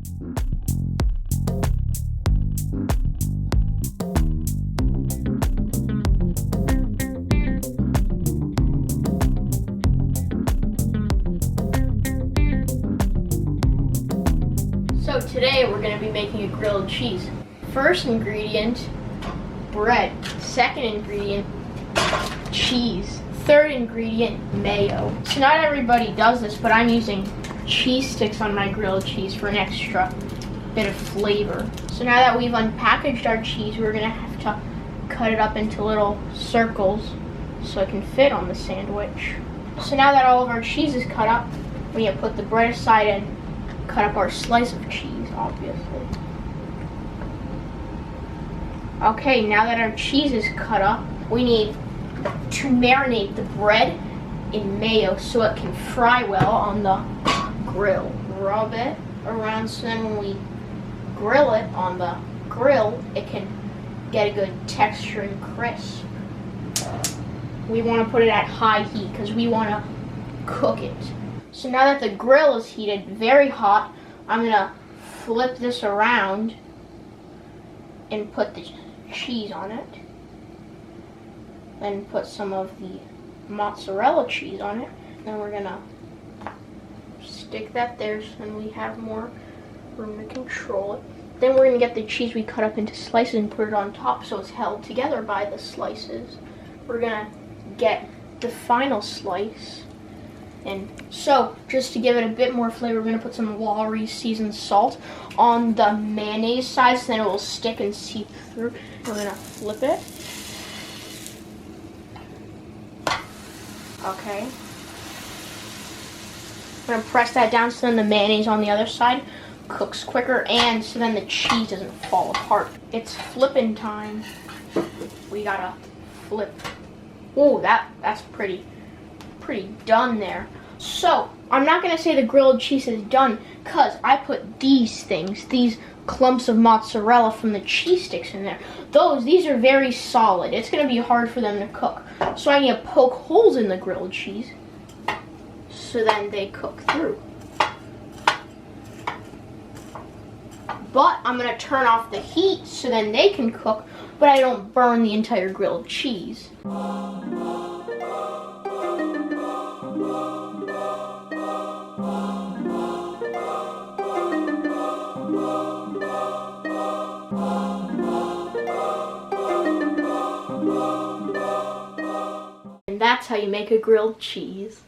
So today we're going to be making a grilled cheese. First ingredient, bread. Second ingredient, cheese. Third ingredient, mayo. So not everybody does this, but I'm using cheese sticks on my grilled cheese for an extra bit of flavor. So now that we've unpackaged our cheese, we're going to have to cut it up into little circles so it can fit on the sandwich. So now that all of our cheese is cut up, we need to put the bread aside and cut up our slice of cheese, obviously. Okay, now that our cheese is cut up, we need to marinate the bread in mayo so it can fry well on the grill. Rub it around so then when we grill it on the grill, it can get a good texture and crisp. We want to put it at high heat because we want to cook it. So now that the grill is heated very hot, I'm going to flip this around and put the cheese on it. Then put some of the mozzarella cheese on it. Then we're going to stick that there so then we have more room to control it. Then we're going to get the cheese we cut up into slices and put it on top so it's held together by the slices. We're going to get the final slice. And so, just to give it a bit more flavor, we're going to put some Lowry seasoned salt on the mayonnaise side so then it will stick and seep through. We're going to flip it. Okay. I'm going to press that down so then the mayonnaise on the other side cooks quicker and so then the cheese doesn't fall apart. It's flipping time. We got to flip. Oh, that's pretty done there. So, I'm not going to say the grilled cheese is done because I put these clumps of mozzarella from the cheese sticks in there. These are very solid. It's going to be hard for them to cook. So I need to poke holes in the grilled cheese so then they cook through. But I'm going to turn off the heat so then they can cook, but I don't burn the entire grilled cheese. And that's how you make a grilled cheese.